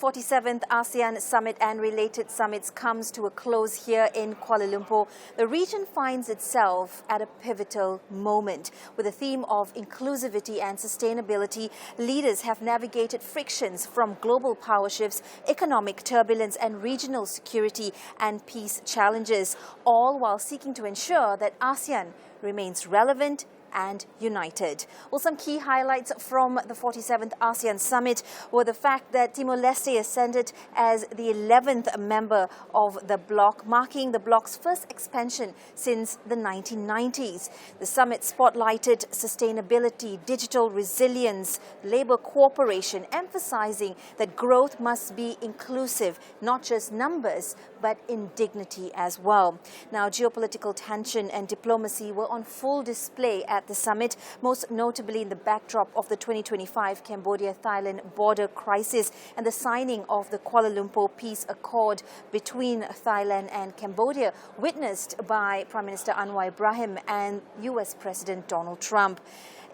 47th ASEAN Summit and related summits comes to a close here in Kuala Lumpur. The region finds itself at a pivotal moment. With the theme of inclusivity and sustainability, leaders have navigated frictions from global power shifts, economic turbulence and regional security and peace challenges, all while seeking to ensure that ASEAN remains relevant and united. Well, some key highlights from the 47th ASEAN Summit were the fact that Timor-Leste ascended as the 11th member of the bloc, marking the bloc's first expansion since the 1990s. The summit spotlighted sustainability, digital resilience, labor cooperation, emphasizing that growth must be inclusive, not just numbers, but in dignity as well. Now, geopolitical tension and diplomacy were on full display at the summit, most notably in the backdrop of the 2025 Cambodia-Thailand border crisis and the signing of the Kuala Lumpur Peace Accord between Thailand and Cambodia, witnessed by Prime Minister Anwar Ibrahim and US President Donald Trump.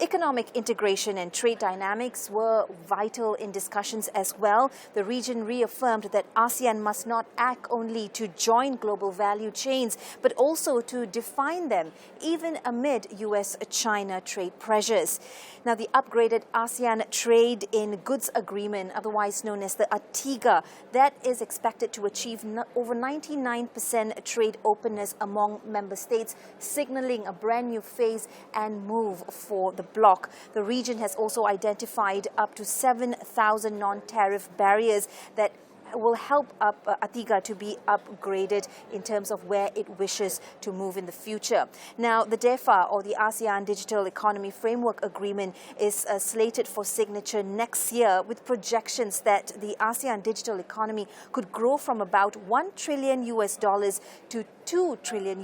Economic integration and trade dynamics were vital in discussions as well. The region reaffirmed that ASEAN must not act only to join global value chains, but also to define them, even amid US-China trade pressures. Now, the upgraded ASEAN Trade in Goods Agreement, otherwise known as the ATIGA, that is expected to achieve over 99% trade openness among member states, signaling a brand new phase and move for the bloc. The region has also identified up to 7,000 non-tariff barriers that will help ATIGA to be upgraded in terms of where it wishes to move in the future. Now, the DEFA, or the ASEAN Digital Economy Framework Agreement, is slated for signature next year, with projections that the ASEAN digital economy could grow from about $1 trillion to $2 trillion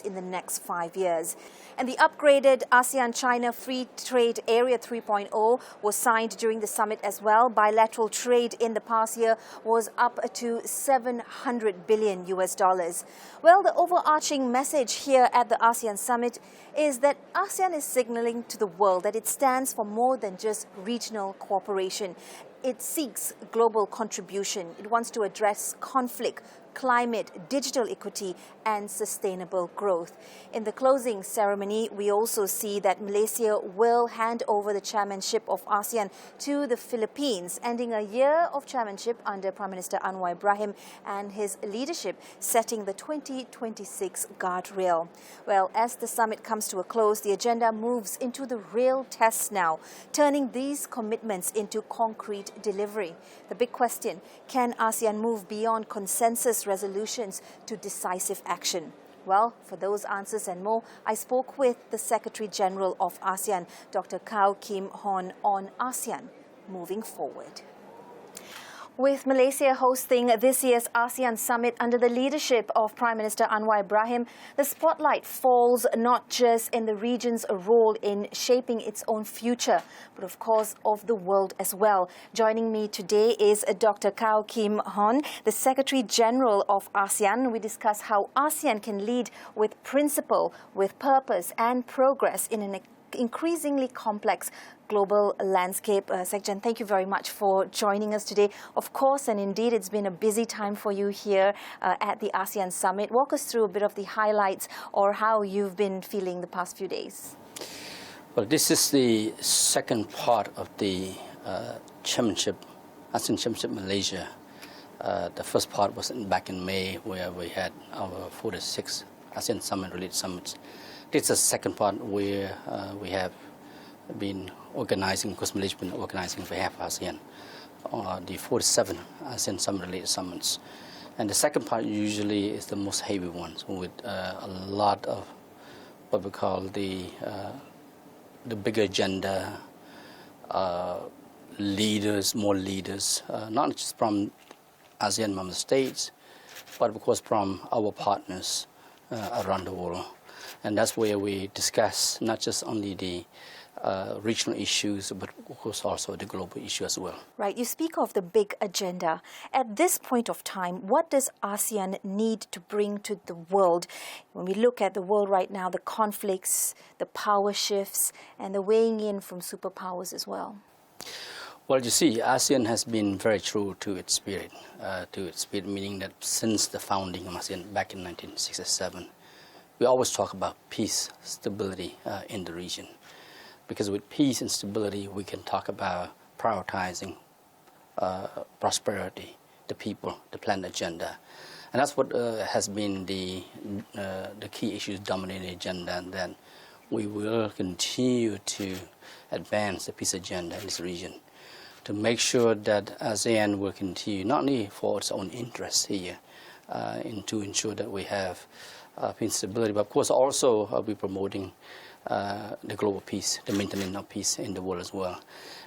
in the next 5 years. And the upgraded ASEAN-China Free Trade Area 3.0 was signed during the summit as well. Bilateral trade in the past year was up to $700 billion. Well, the overarching message here at the ASEAN Summit is that ASEAN is signaling to the world that it stands for more than just regional cooperation. It seeks global contribution. It wants to address conflict, climate, digital equity and sustainable growth. In the closing ceremony, we also see that Malaysia will hand over the chairmanship of ASEAN to the Philippines, ending a year of chairmanship under Prime Minister Anwar Ibrahim and his leadership, setting the 2026 guardrail. Well, as the summit comes to a close, the agenda moves into the real test now, turning these commitments into concrete delivery. The big question, can ASEAN move beyond consensus resolutions to decisive action? Well, for those answers and more, I spoke with the Secretary General of ASEAN, Dr. Kao Kim Horn, on ASEAN moving forward. With Malaysia hosting this year's ASEAN Summit under the leadership of Prime Minister Anwar Ibrahim, the spotlight falls not just in the region's role in shaping its own future, but of course of the world as well. Joining me today is Dr. Kao Kim Horn, the Secretary General of ASEAN. We discuss how ASEAN can lead with principle, with purpose and progress in an increasingly complex global landscape. Secgen, thank you very much for joining us today. Of course, and indeed, it's been a busy time for you here at the ASEAN Summit. Walk us through a bit of the highlights or how you've been feeling the past few days. Well, this is the second part of the chairmanship, ASEAN Chairmanship Malaysia. The first part was back in May, where we had our 46th ASEAN Summit-related summits. This is the second part where we have been organizing, because Malaysia has been organizing for half ASEAN, the 47 ASEAN Summit-related summits. And the second part usually is the most heavy one, so with a lot of what we call the bigger agenda, leaders, more leaders, not just from ASEAN member states, but of course from our partners around the world. And that's where we discuss not just only the regional issues, but of course also the global issue as well. Right. You speak of the big agenda. At this point of time, what does ASEAN need to bring to the world? When we look at the world right now, the conflicts, the power shifts, and the weighing in from superpowers as well. Well, you see, ASEAN has been very true to its spirit, meaning that since the founding of ASEAN back in 1967, we always talk about peace, stability in the region. Because with peace and stability, we can talk about prioritizing prosperity, the people, the planned agenda. And that's what has been the key issues dominating the agenda, and that we will continue to advance the peace agenda in this region to make sure that ASEAN will continue, not only for its own interests here, to ensure that we have peace and stability, but of course also be promoting the global peace, the maintenance of peace in the world as well.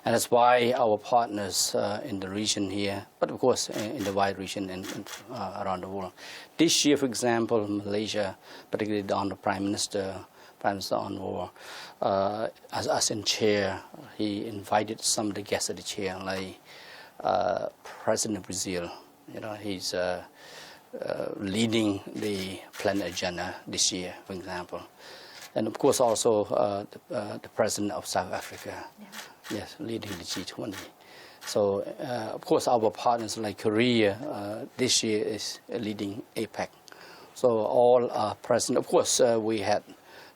And that's why our partners in the region here, but of course in the wide region and around the world. This year, for example, Malaysia, particularly the Prime Minister Anwar, as ASEAN chair, he invited some of the guests of the chair, like President of Brazil. You know, he's leading the planned agenda this year, for example. And of course also the President of South Africa, yes, leading the G20. So of course our partners like Korea this year is leading APEC. So all are present. Of course we had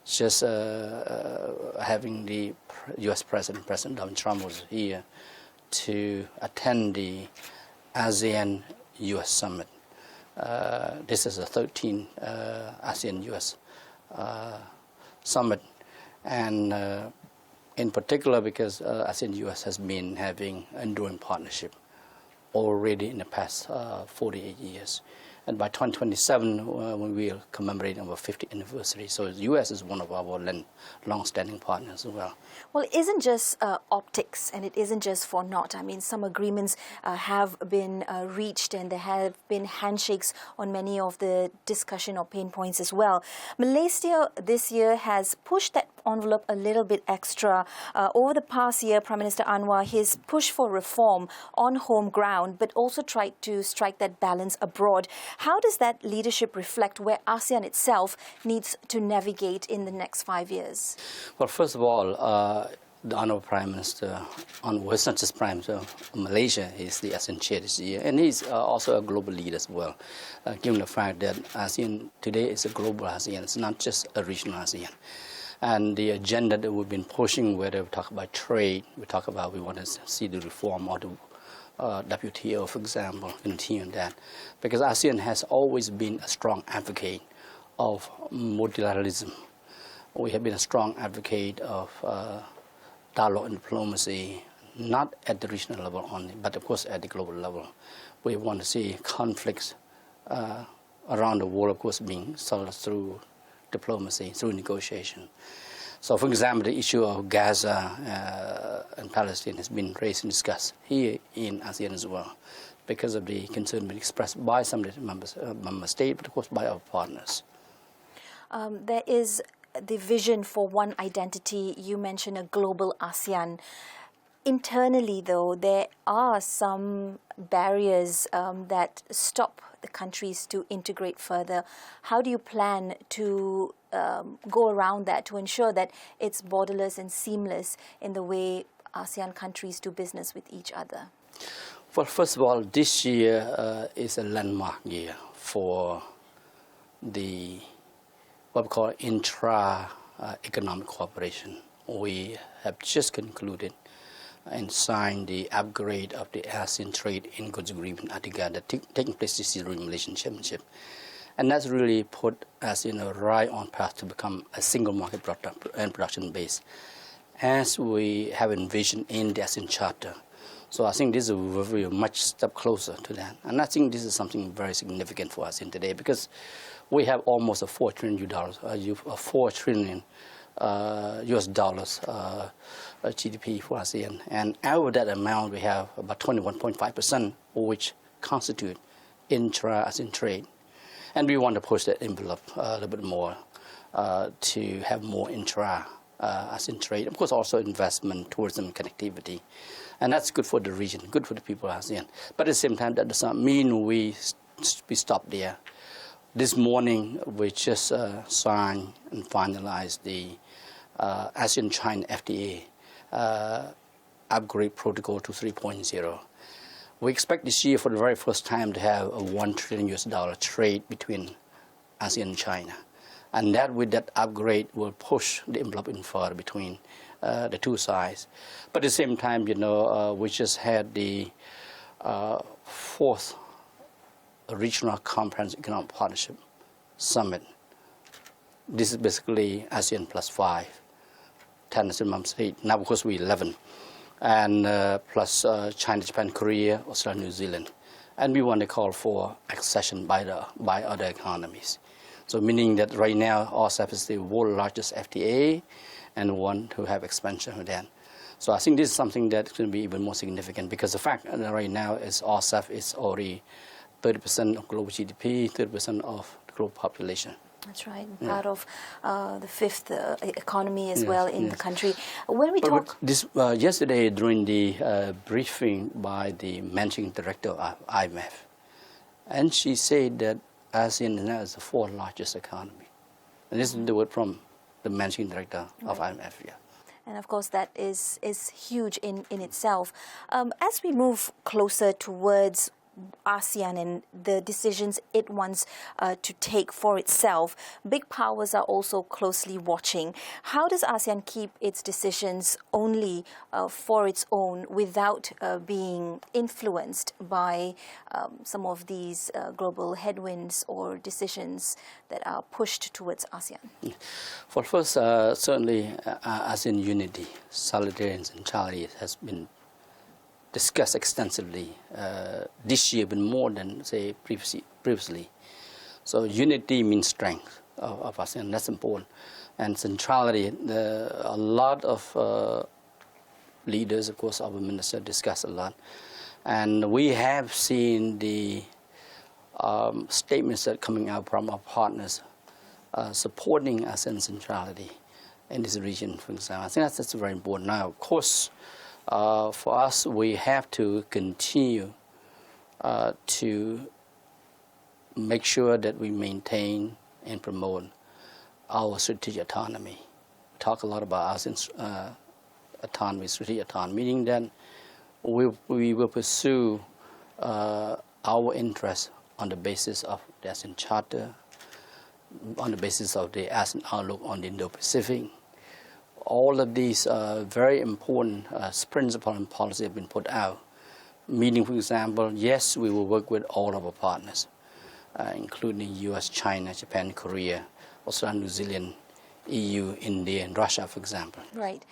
just having the U.S. President Donald Trump was here to attend the ASEAN-U.S. Summit. This is the 13th ASEAN-U.S. Summit, and in particular because ASEAN-U.S. has been having enduring partnership already in the past 48 years. And by 2027, when we will commemorate our 50th anniversary. So the U.S. is one of our long-standing partners as well. Well, it isn't just optics, and it isn't just for naught. I mean, some agreements have been reached, and there have been handshakes on many of the discussion or pain points as well. Malaysia this year has pushed that envelope a little bit extra. Over the past year, Prime Minister Anwar, his push for reform on home ground, but also tried to strike that balance abroad. How does that leadership reflect where ASEAN itself needs to navigate in the next 5 years? Well, first of all, the Honourable Prime Minister Anwar is not just Prime Minister of Malaysia, he's the ASEAN chair this year, and he's also a global leader as well, given the fact that ASEAN today is a global ASEAN, it's not just a regional ASEAN. And the agenda that we've been pushing, whether we talk about trade, we want to see the reform or the WTO, for example, continue that. Because ASEAN has always been a strong advocate of multilateralism. We have been a strong advocate of dialogue and diplomacy, not at the regional level only, but of course at the global level. We want to see conflicts around the world, of course, being solved through diplomacy, through negotiation. So, for example, the issue of Gaza and Palestine has been raised and discussed here in ASEAN as well, because of the concern being expressed by some of the member states, but of course by our partners. There is the vision for one identity. You mentioned a global ASEAN. Internally, though, there are some barriers that stop the countries to integrate further. How do you plan to go around that to ensure that it's borderless and seamless in the way ASEAN countries do business with each other? Well, first of all, this year is a landmark year for the what we call intra-economic cooperation. We have just concluded and signed the upgrade of the ASEAN Trade in Goods Agreement altogether, taking place this year during Malaysian Chairmanship. And that's really put us in a right on path to become a single market and production base, as we have envisioned in the ASEAN Charter. So I think this is a very much step closer to that. And I think this is something very significant for us in today, because we have almost a $4 trillion US dollars GDP for ASEAN. And out of that amount, we have about 21.5%, which constitute intra-ASEAN trade. And we want to push that envelope a little bit more to have more intra-ASEAN trade. Of course, also investment, tourism, connectivity. And that's good for the region, good for the people of ASEAN. But at the same time, that does not mean we stop there. This morning, we just signed and finalized the ASEAN-China FTA upgrade protocol to 3.0. We expect this year for the very first time to have a $1 trillion trade between ASEAN and China. And that with that upgrade will push the envelope in further between the two sides. But at the same time, you know, we just had the fourth Regional Comprehensive Economic Partnership Summit. This is basically ASEAN plus 5, 10 member states. Now, of course, we're 11. And plus China, Japan, Korea, Australia, New Zealand. And we want to call for accession by other economies. So meaning that right now, RCEP is the world's largest FTA and want to have expansion with that. So I think this is something that's going to be even more significant because the fact that right now is RCEP is already 30% of global GDP, 30% of the global population. That's right, part of the fifth economy as well in the country. When we talk... Yesterday during the briefing by the managing director of IMF, and she said that ASEAN now is the fourth largest economy. And this is the word from the managing director of IMF. Yeah. And of course, that is huge in itself. As we move closer towards ASEAN and the decisions it wants to take for itself, big powers are also closely watching. How does ASEAN keep its decisions only for its own without being influenced by some of these global headwinds or decisions that are pushed towards ASEAN? Well, first, certainly ASEAN unity, solidarity and centrality has been discussed extensively this year, but more than, say, previously. So unity means strength of ASEAN, that's important. And centrality, a lot of leaders, of course, our minister discussed a lot. And we have seen the statements that are coming out from our partners supporting ASEAN centrality in this region, for example. I think that's very important. Now, of course, for us, we have to continue to make sure that we maintain and promote our strategic autonomy. We talk a lot about ASEAN's autonomy, strategic autonomy, meaning that we will pursue our interests on the basis of the ASEAN Charter, on the basis of the ASEAN outlook on the Indo-Pacific. All of these very important principles and policies have been put out. Meaning, for example, yes, we will work with all of our partners, including US, China, Japan, Korea, Australia, New Zealand, EU, India, and Russia, for example. Right.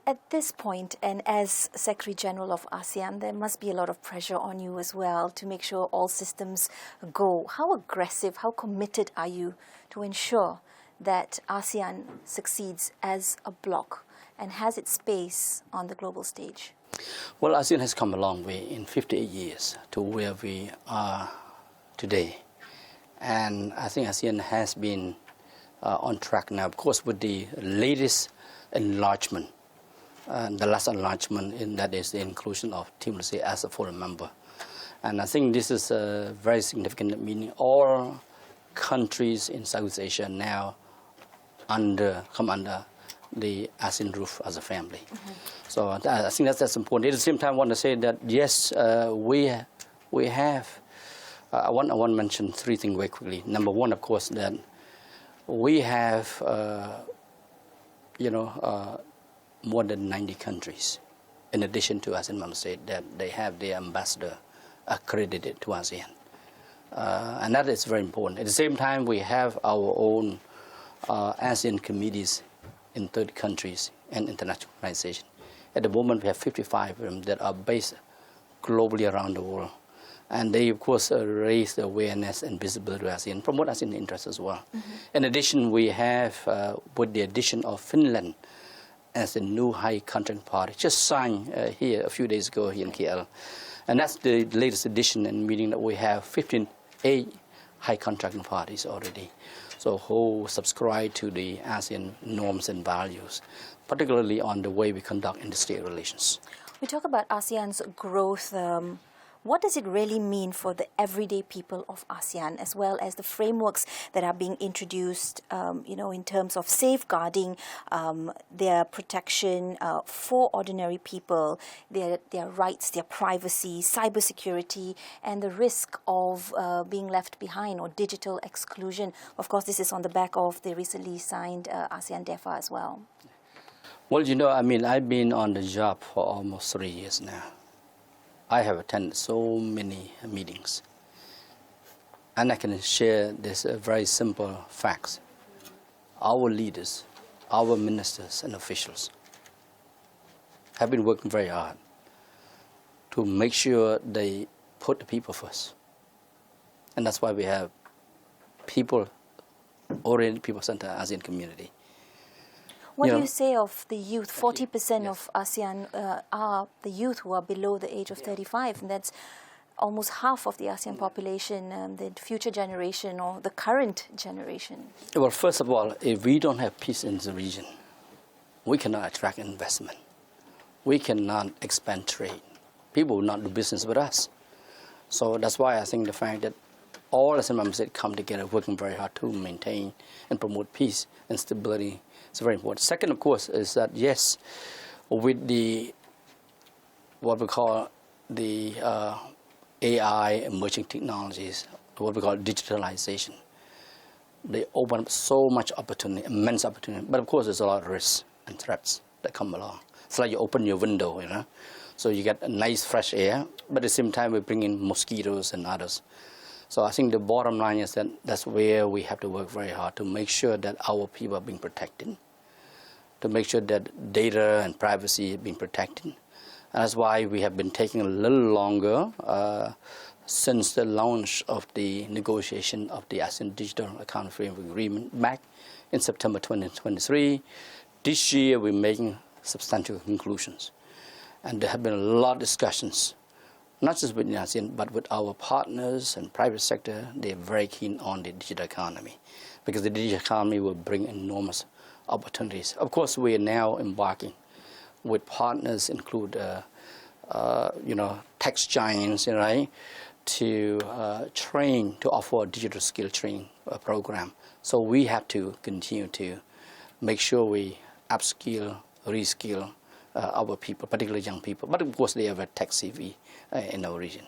At this point, and as Secretary General of ASEAN, there must be a lot of pressure on you as well to make sure all systems go. How aggressive, how committed are you to ensure that ASEAN succeeds as a bloc and has its space on the global stage? Well, ASEAN has come a long way in 58 years to where we are today. And I think ASEAN has been on track now, of course, with the latest enlargement. The last enlargement, and that is the inclusion of Timor-Leste as a foreign member. And I think this is very significant, meaning all countries in Southeast Asia now come under the ASEAN roof as a family. So I think that's important. At the same time, I want to say that yes, we have. I want to mention three things very quickly. Number one, of course, that we have, more than 90 countries, in addition to ASEAN member states, that they have their ambassador accredited to ASEAN. And that is very important. At the same time, we have our own ASEAN committees in 30 countries and international organizations. At the moment, we have 55 of them that are based globally around the world. And they, of course, raise the awareness and visibility of ASEAN, promote ASEAN interests as well. In addition, we have, with the addition of Finland as the new high contract party, just signed here a few days ago here in KL. And that's the latest addition, and meaning that we have 58 high contracting parties already. So who subscribe to the ASEAN norms and values, particularly on the way we conduct interstate relations. We talk about ASEAN's growth What does it really mean for the everyday people of ASEAN, as well as the frameworks that are being introduced, in terms of safeguarding their protection for ordinary people, their rights, their privacy, cybersecurity, and the risk of being left behind or digital exclusion? Of course, this is on the back of the recently signed ASEAN DEFA as well. Well, I've been on the job for almost 3 years now. I have attended so many meetings. And I can share this very simple facts. Our leaders, our ministers and officials have been working very hard to make sure they put the people first. And that's why we have people-oriented, people-centered ASEAN community. What do you say of the youth? 40% of ASEAN are the youth who are below the age of 35, and that's almost half of the ASEAN population, the future generation or the current generation. Well, first of all, if we don't have peace in the region, we cannot attract investment. We cannot expand trade. People will not do business with us. So that's why I think the fact that all ASEAN member states come together working very hard to maintain and promote peace and stability is very important. Second, of course, is that yes, with the what we call the AI emerging technologies, what we call digitalization, they open up so much opportunity, immense opportunity. But of course, there's a lot of risks and threats that come along. It's like you open your window, so you get a nice fresh air, but at the same time we bring in mosquitoes and others. So I think the bottom line is that that's where we have to work very hard to make sure that our people are being protected, to make sure that data and privacy are being protected. And that's why we have been taking a little longer since the launch of the negotiation of the ASEAN Digital Economic Framework Agreement back in September 2023. This year we're making substantial conclusions. And there have been a lot of discussions, not just with ASEAN, but with our partners and private sector. They're very keen on the digital economy, because the digital economy will bring enormous opportunities. Of course, we are now embarking with partners, include tech giants, to train, to offer a digital skill training program. So we have to continue to make sure we upskill, reskill our people, particularly young people. But of course, they have a tech CV in our region.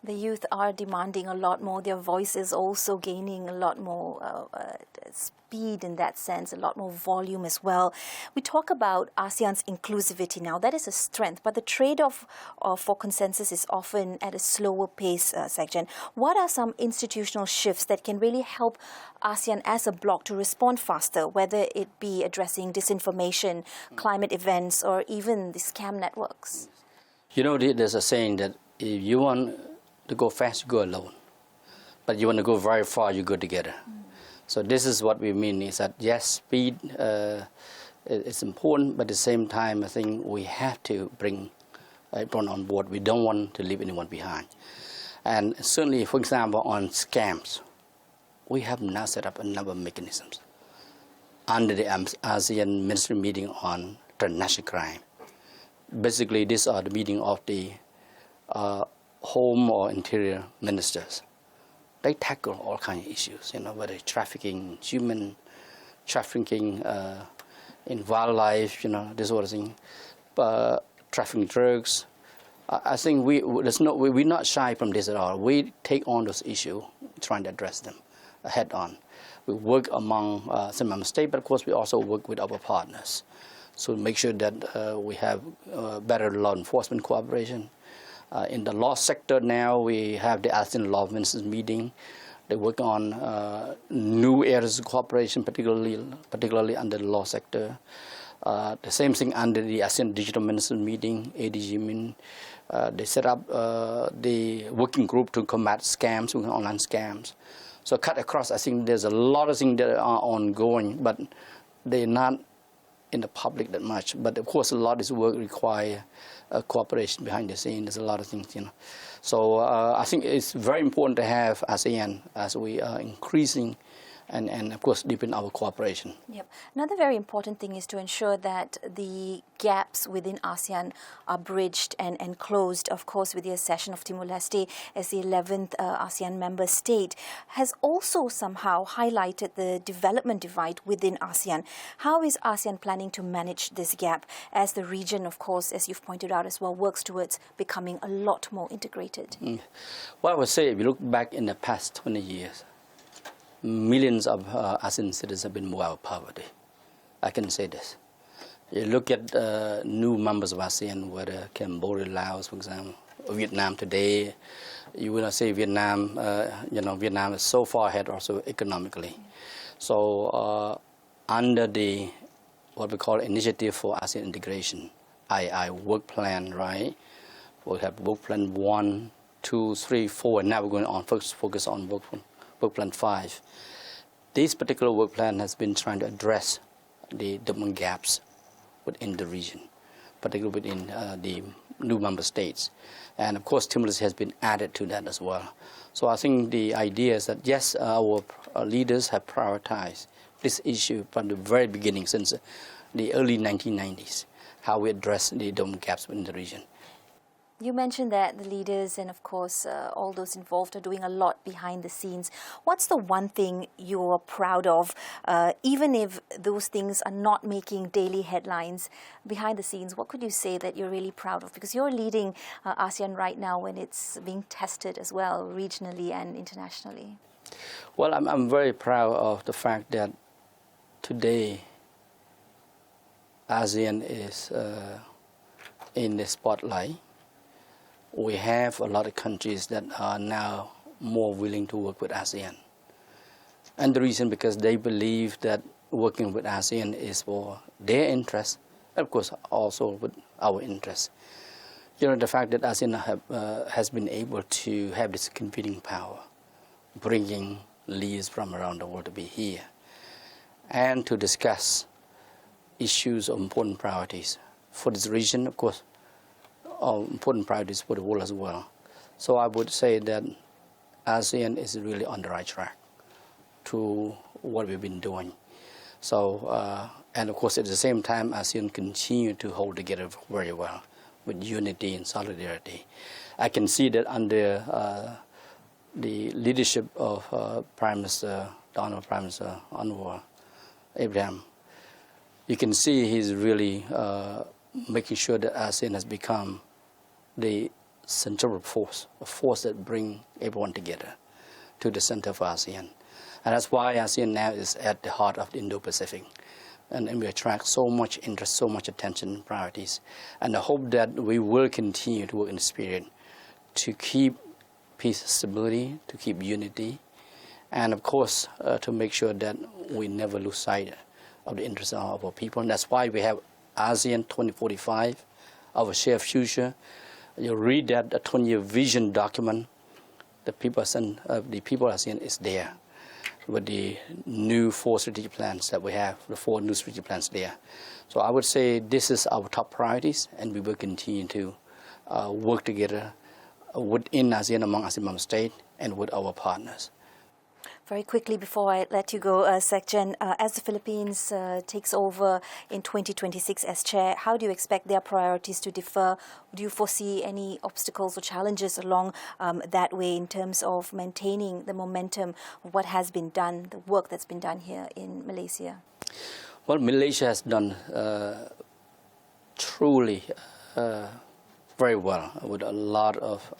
The youth are demanding a lot more. Their voice is also gaining a lot more speed in that sense, a lot more volume as well. We talk about ASEAN's inclusivity now. That is a strength, but the trade-off for consensus is often at a slower pace, Sekjen. What are some institutional shifts that can really help ASEAN as a bloc to respond faster, whether it be addressing disinformation, climate events, or even the scam networks? There's a saying that if you want to go fast, you go alone. But you want to go very far, you go together. So this is what we mean, is that yes, speed is important, but at the same time, I think we have to bring everyone on board. We don't want to leave anyone behind. And certainly, for example, on scams, we have now set up a number of mechanisms under the ASEAN Ministry meeting on transnational crime. Basically, these are the meeting of the Home or Interior Ministers. They tackle all kinds of issues, whether it's trafficking, human trafficking in wildlife, this sort of thing, trafficking drugs. I think we're not shy from this at all. We take on those issues, trying to address them head on. We work among some member states, but of course we also work with our partners. So make sure that we have better law enforcement cooperation. In the law sector now, we have the ASEAN Law Ministers meeting. They work on new areas of cooperation, particularly under the law sector. The same thing under the ASEAN Digital Ministers meeting, ADG. They set up the working group to combat scams, online scams. So cut across, I think there's a lot of things that are ongoing, but they're not in the public that much. But of course, a lot of this work requires cooperation behind the scenes. There's a lot of things, So I think it's very important to have ASEAN as we are increasing and of course deepen our cooperation. Yep. Another very important thing is to ensure that the gaps within ASEAN are bridged and closed. Of course, with the accession of Timor-Leste as the 11th ASEAN member state has also somehow highlighted the development divide within ASEAN. How is ASEAN planning to manage this gap as the region, of course, as you've pointed out as well, works towards becoming a lot more integrated? Well, I would say if you look back in the past 20 years, millions of ASEAN citizens have been moved out of poverty. I can say this. You look at new members of ASEAN, whether Cambodia, Laos, for example, or Vietnam today, you will not say Vietnam, Vietnam is so far ahead also economically. So under the, what we call Initiative for ASEAN Integration, II work plan, right? We have work plan 1, 2, 3, 4, and now we're going on focus on work plan 5. This particular work plan has been trying to address the development gaps within the region, particularly within the new member states. And of course, Timor-Leste has been added to that as well. So I think the idea is that, yes, our leaders have prioritized this issue from the very beginning, since the early 1990s, how we address the development gaps within the region. You mentioned that the leaders and, of course, all those involved are doing a lot behind the scenes. What's the one thing you're proud of, even if those things are not making daily headlines behind the scenes? What could you say that you're really proud of? Because you're leading ASEAN right now when it's being tested as well, regionally and internationally. Well, I'm very proud of the fact that today ASEAN is in the spotlight. We have a lot of countries that are now more willing to work with ASEAN. And the reason because they believe that working with ASEAN is for their interest, and of course also with our interest. You know, the fact that ASEAN has been able to have this convening power, bringing leaders from around the world to be here, and to discuss issues of important priorities for this region, of course, important priorities for the world as well. So I would say that ASEAN is really on the right track to what we've been doing. So, and of course at the same time, ASEAN continue to hold together very well with unity and solidarity. I can see that under the leadership of Prime Minister Anwar Ibrahim, you can see he's really making sure that ASEAN has become the central force, a force that brings everyone together to the center of ASEAN. And that's why ASEAN now is at the heart of the Indo-Pacific. And we attract so much interest, so much attention and priorities. And I hope that we will continue to work in the spirit to keep peace, stability, to keep unity, and of course to make sure that we never lose sight of the interests of our people. And that's why we have ASEAN 2045, our shared future. You read that, the 20-year vision document, the people of ASEAN is there with the new 4 strategic plans that we have, the 4 new strategic plans there. So I would say this is our top priorities, and we will continue to work together within ASEAN, among ASEAN member states, and with our partners. Very quickly, before I let you go, Sekjen, as the Philippines takes over in 2026 as chair, how do you expect their priorities to differ? Do you foresee any obstacles or challenges along that way in terms of maintaining the momentum of what has been done, the work that's been done here in Malaysia? Well, Malaysia has done truly very well with a lot of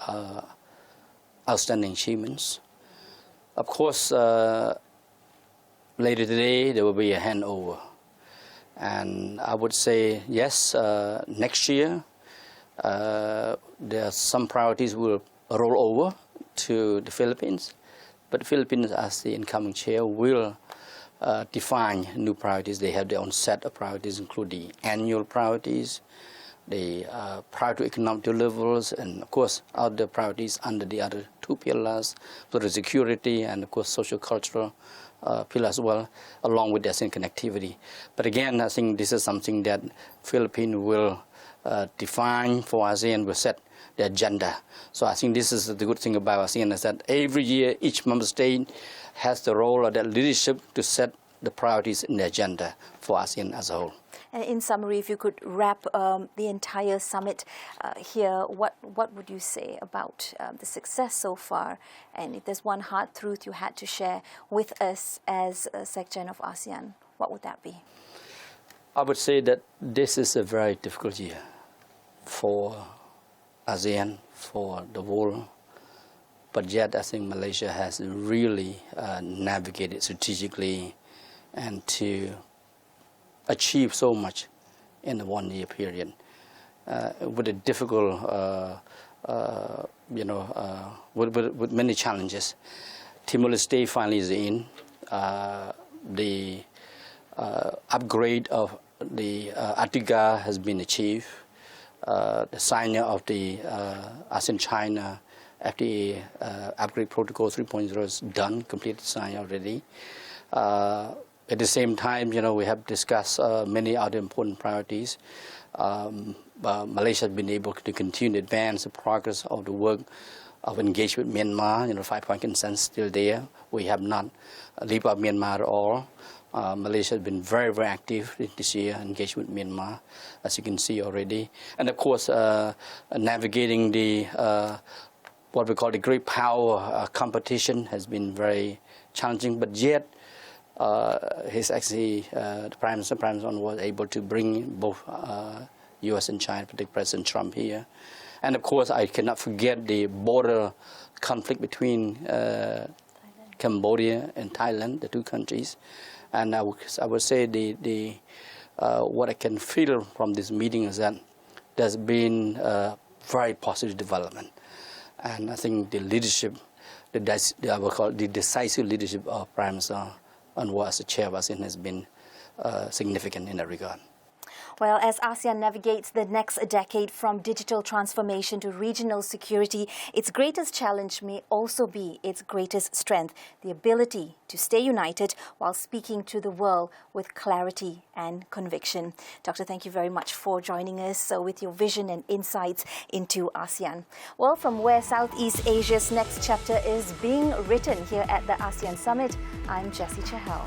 outstanding achievements. Of course, later today there will be a handover, and I would say yes. Next year, there are some priorities will roll over to the Philippines, but the Philippines, as the incoming chair, will define new priorities. They have their own set of priorities, including the annual priorities, the priority economic deliverables, and of course other priorities under the other 2 pillars, so the security and of course social cultural pillar as well, along with the ASEAN connectivity. But again, I think this is something that Philippines will define for ASEAN, will set the agenda. So I think this is the good thing about ASEAN, is that every year each member state has the role of that leadership to set the priorities in the agenda for ASEAN as a whole. And in summary, if you could wrap the entire summit here, what would you say about the success so far? And if there's one hard truth you had to share with us as a Sec-Gen of ASEAN, what would that be? I would say that this is a very difficult year for ASEAN, for the world. But yet I think Malaysia has really navigated strategically and to achieve so much in a 1 year period with a difficult, with many challenges. Timor-Leste finally is in. The upgrade of the Artiga has been achieved. The signing of the ASEAN-China FTA upgrade protocol 3.0 is done, completed signed already. At the same time, we have discussed many other important priorities. Malaysia has been able to continue to advance the progress of the work of engagement with Myanmar. 5-point consensus still there. We have not leave out Myanmar at all. Malaysia has been very, very active this year, engaged with Myanmar, as you can see already. And of course, navigating the what we call the great power competition has been very challenging, but yet the Prime Minister was able to bring both U.S. and China, particularly President Trump here. And of course, I cannot forget the border conflict between Cambodia and Thailand, the two countries. And I would say what I can feel from this meeting is that there's been very positive development. And I think the leadership, I would call it the decisive leadership of Prime Minister Anwar as the chair of ASEAN has been significant in that regard. Well, as ASEAN navigates the next decade from digital transformation to regional security, its greatest challenge may also be its greatest strength, the ability to stay united while speaking to the world with clarity and conviction. Doctor, thank you very much for joining us with your vision and insights into ASEAN. Well, from where Southeast Asia's next chapter is being written here at the ASEAN Summit, I'm Jessie CHAHAL.